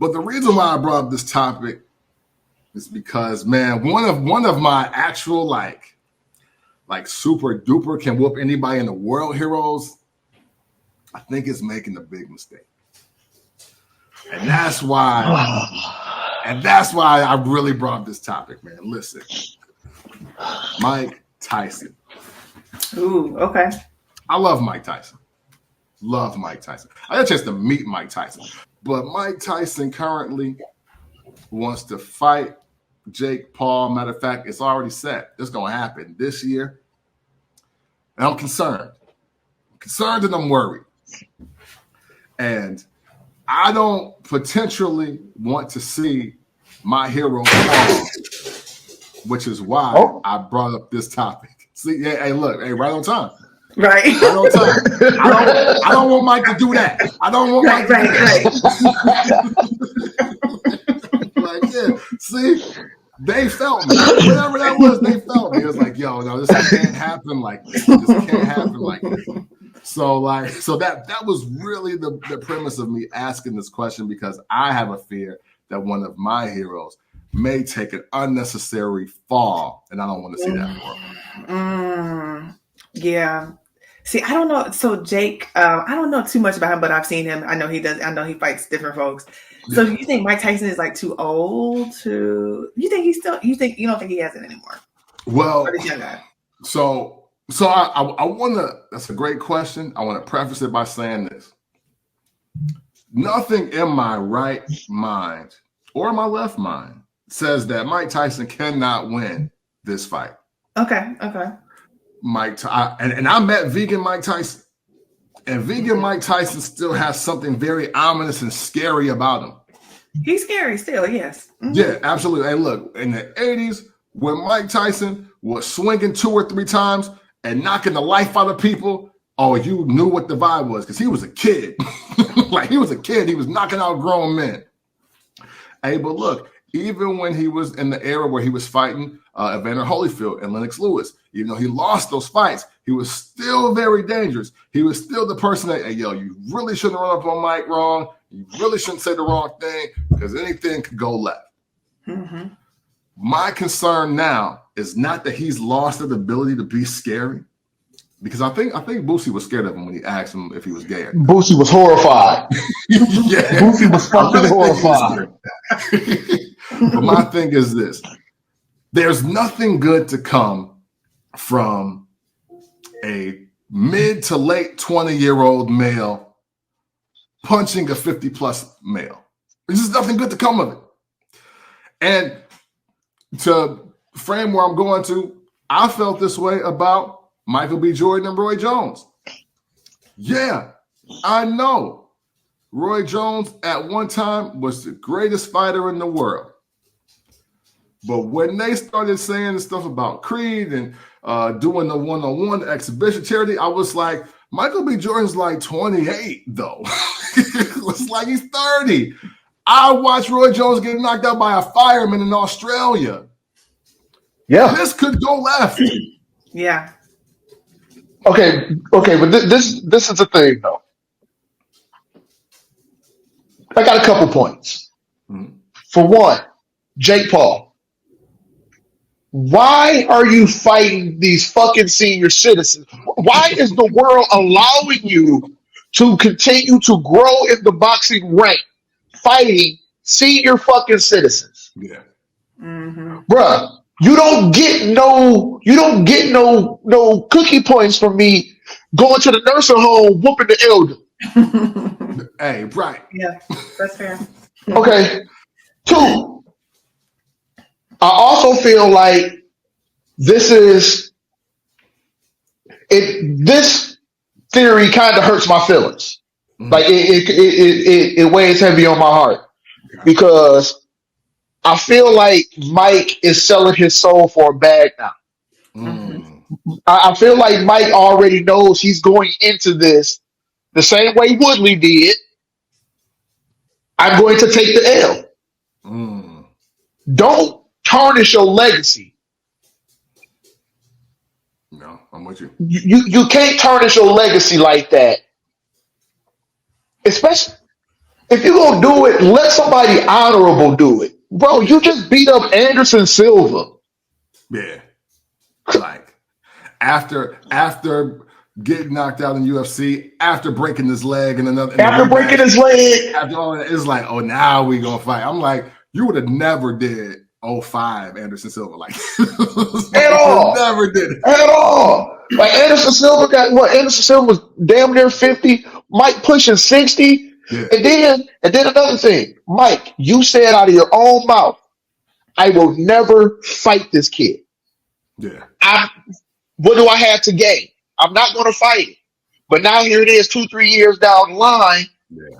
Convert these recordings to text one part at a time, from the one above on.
But the reason why I brought up this topic is because, man, one of my actual like super duper can whoop anybody in the world heroes, I think is making a big mistake. And that's why I really brought up this topic, man. Listen, Mike Tyson. Ooh, okay. I love Mike Tyson. Love Mike Tyson. I had a chance to meet Mike Tyson. But Mike Tyson currently wants to fight Jake Paul. Matter of fact, it's already set. It's going to happen this year. And I'm concerned. I'm concerned and I'm worried. And I don't potentially want to see my hero fall, which is why I brought up this topic. See, yeah, hey, look, hey, right on time. Right. Right on time. I don't want Mike to do that. I don't want Mike to do that. Like, yeah, see, they felt me. Whatever that was, they felt me. It was like, yo, no, this can't happen like this. This can't happen like this. So that was really the premise of me asking this question, because I have a fear that one of my heroes may take an unnecessary fall, and I don't want to see that. Yeah. See, I don't know. So Jake, I don't know too much about him, but I've seen him. I know he does. I know he fights different folks. So you think Mike Tyson is like too old to? You think he's still? You don't think he has it anymore? Well, or this young guy? So I want to. That's a great question. I want to preface it by saying this: nothing in my right mind or my left mind says that Mike Tyson cannot win this fight. Okay. And I met vegan Mike Tyson, and vegan Mike Tyson still has something very ominous and scary about him. He's scary still, yes. Mm-hmm. Yeah, absolutely. Hey, look, in the 80s, when Mike Tyson was swinging 2 or 3 times and knocking the life out of people, oh, you knew what the vibe was, because he was a kid. Like, he was a kid. He was knocking out grown men. Hey, but look, even when he was in the era where he was fighting Evander Holyfield and Lennox Lewis, even though he lost those fights, he was still very dangerous. He was still the person that, hey, yo, you really shouldn't run up on Mike wrong. You really shouldn't say the wrong thing, because anything could go left. Mm-hmm. My concern now is not that he's lost the ability to be scary, because I think Boosie was scared of him when he asked him if he was gay. Boosie was horrified. Yeah. Boosie was fucking horrified. But my thing is this: there's nothing good to come from a mid to late 20-year-old male punching a 50-plus male. There's just nothing good to come of it. And to frame where I'm going to, I felt this way about Michael B. Jordan and Roy Jones. Yeah, I know Roy Jones at one time was the greatest fighter in the world. But when they started saying stuff about Creed and doing the one-on-one exhibition charity, I was like, Michael B. Jordan's like 28, though. It's like he's 30. I watched Roy Jones get knocked out by a fireman in Australia. Yeah. This could go left. Yeah. Okay, but this is the thing, though. I got a couple points. Mm-hmm. For one, Jake Paul. Why are you fighting these fucking senior citizens? Why is the world allowing you to continue to grow in the boxing rank fighting senior fucking citizens? Yeah. Mm-hmm. Bruh, you don't get no cookie points from me going to the nursing home whooping the elder. Hey, right. Yeah, that's fair. Okay. 2, I also feel like this theory kind of hurts my feelings. Mm-hmm. Like it weighs heavy on my heart, because I feel like Mike is selling his soul for a bag now. Mm. I feel like Mike already knows he's going into this the same way Woodley did. I'm going to take the L. Mm. Don't tarnish your legacy. No, I'm with you. You can't tarnish your legacy like that. Especially if you're gonna do it, let somebody honorable do it. Bro, you just beat up Anderson Silva. Yeah. Like after getting knocked out in UFC, after breaking his leg and After breaking his leg. after all that, it's like, oh, now we gonna fight. I'm like, you would have never did 05 Anderson Silva like At all. Never did it. At all. Like Anderson Silva got what? Anderson Silva was damn near 50. Mike pushing 60. Yeah. And then another thing. Mike, you said out of your own mouth, I will never fight this kid. Yeah. What do I have to gain? I'm not going to fight it. But now here it is 2-3 years down the line. Yeah.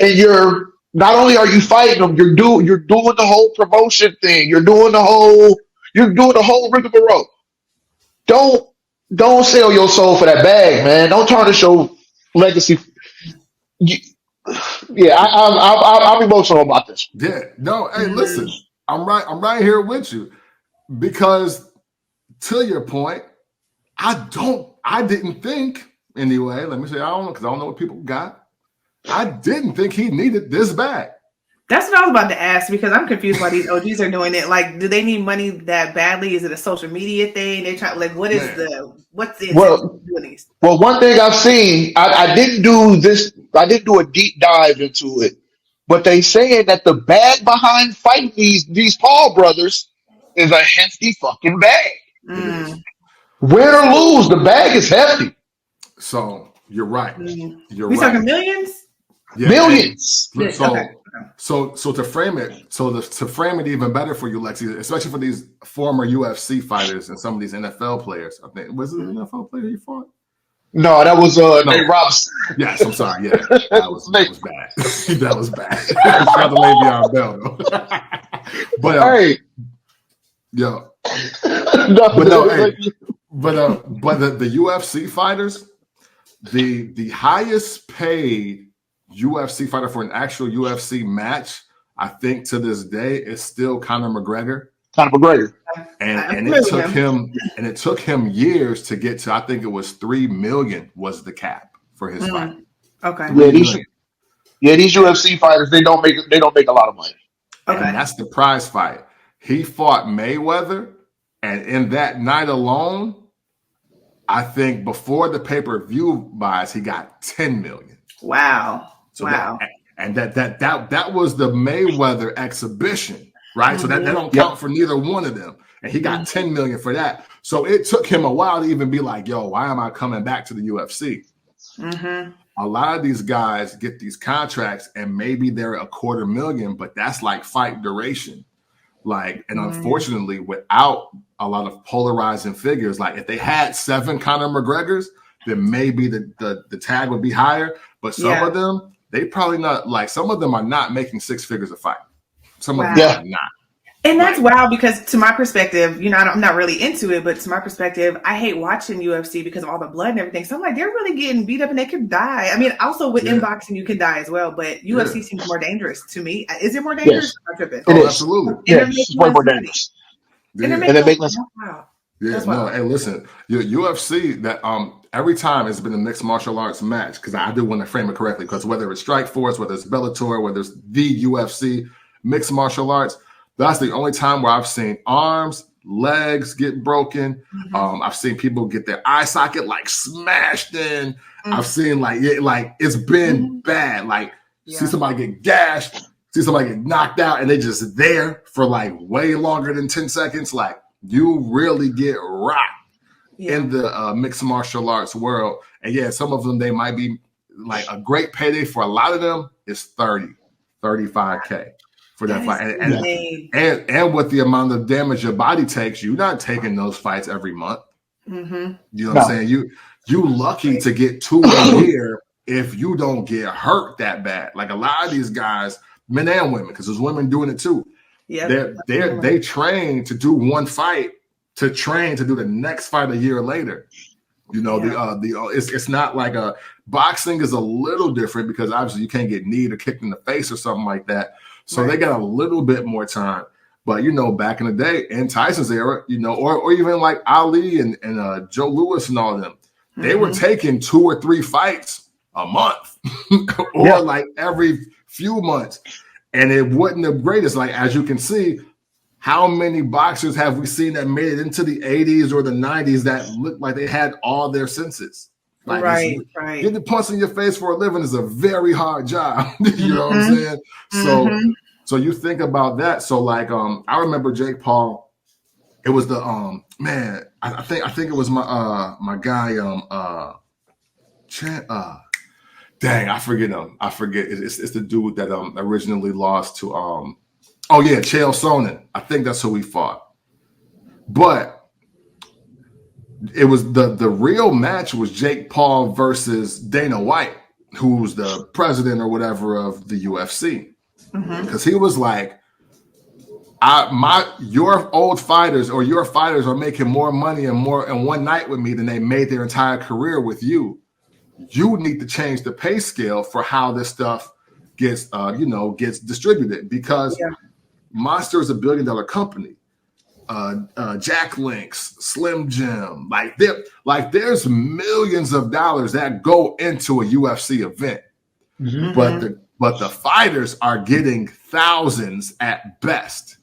And you're not only are you fighting them, you're doing the whole promotion thing. You're doing the whole rigmarole. Don't sell your soul for that bag, man. Don't tarnish your legacy. I'm emotional about this. Yeah. No, hey, listen, I'm right here with you. Because to your point, I didn't think anyway. Let me say I don't know because I don't know what people got. I didn't think he needed this bad. That's what I was about to ask because I'm confused why these OGs are doing it. Like, do they need money that badly? Is it a social media thing? They try what's the Well, doing these? Well, one thing I've seen, I didn't do this. I didn't do a deep dive into it, but they saying that the bag behind fighting these Paul brothers is a hefty fucking bag. Win or lose, the bag is hefty. So you're right. You're we right. talking millions? Yeah, Millions. So to frame it even better for you, Lexi, especially for these former UFC fighters and some of these NFL players. I think was it an NFL player you fought? No, that was Nate Robinson. Yes, I'm sorry. Yeah, that was bad. That was bad. Got the Le'Veon Bell though. But hey, yo, but the UFC fighters, the highest paid UFC fighter for an actual UFC match, I think to this day is still Conor McGregor. And it took him years to get to. I think it was 3 million was the cap for his fight. Okay. These UFC fighters they don't make a lot of money. Okay. And that's the prize fight. He fought Mayweather, and in that night alone, I think before the pay-per-view buys, he got 10 million. Wow. So that was the Mayweather exhibition, right? So that don't count for neither one of them. And he got 10 million for that. So it took him a while to even be like, yo, why am I coming back to the UFC? A lot of these guys get these contracts and maybe they're $250,000, but that's like fight duration. Like, and unfortunately, without a lot of polarizing figures, like if they had 7 Conor McGregors, then maybe the tag would be higher. But some of them, they probably not, like some of them are not making 6 figures a fight. Some of them are not. And that's wild because to my perspective, I'm not really into it, but to my perspective, I hate watching UFC because of all the blood and everything. So I'm like, they're really getting beat up and they could die. I mean, also with inboxing, you can die as well, but UFC seems more dangerous to me. Is it more dangerous? Yes. It is. Absolutely. It's way more dangerous. And it makes less. Hey, listen, your UFC that every time it's been a mixed martial arts match, because I do want to frame it correctly, because whether it's Strikeforce, whether it's Bellator, whether it's the UFC, mixed martial arts, that's the only time where I've seen arms, legs get broken. I've seen people get their eye socket like smashed in. I've seen like it's been bad. Like see somebody get gashed, see somebody get knocked out, and they just there for like way longer than 10 seconds. Like you really get rocked in the mixed martial arts world. And some of them, they might be like a great payday for a lot of them is 30, 35K. For that fight, and with the amount of damage your body takes, you're not taking those fights every month. You know what I'm saying? You lucky to get 2 a year if you don't get hurt that bad. Like a lot of these guys, men and women, because there's women doing it too. They train to do one fight to train to do the next fight a year later. It's not like a boxing is a little different because obviously you can't get kneed or kicked in the face or something like that. So they got a little bit more time. But, back in the day, in Tyson's era, or even like Ali and Joe Louis and all of them, they were taking 2 or 3 fights a month or like every few months, and it wasn't the greatest. Like, as you can see, how many boxers have we seen that made it into the 80s or the 90s that looked like they had all their senses? Like, right. getting punched in your face for a living is a very hard job. You know what I'm saying? So you think about that. So like, I remember Jake Paul. It was the man. I think it was my guy. Dang, I forget him. I forget. It's the dude that originally lost to oh yeah, Chael Sonnen. I think that's who we fought. But it was the real match was Jake Paul versus Dana White, who's the president or whatever of the UFC. Because he was like, your old fighters or your fighters are making more money and more in one night with me than they made their entire career with you. You need to change the pay scale for how this stuff gets distributed, because Monster is $1 billion company. Jack Links, Slim Jim, there's millions of dollars that go into a UFC event, but the fighters are getting thousands at best.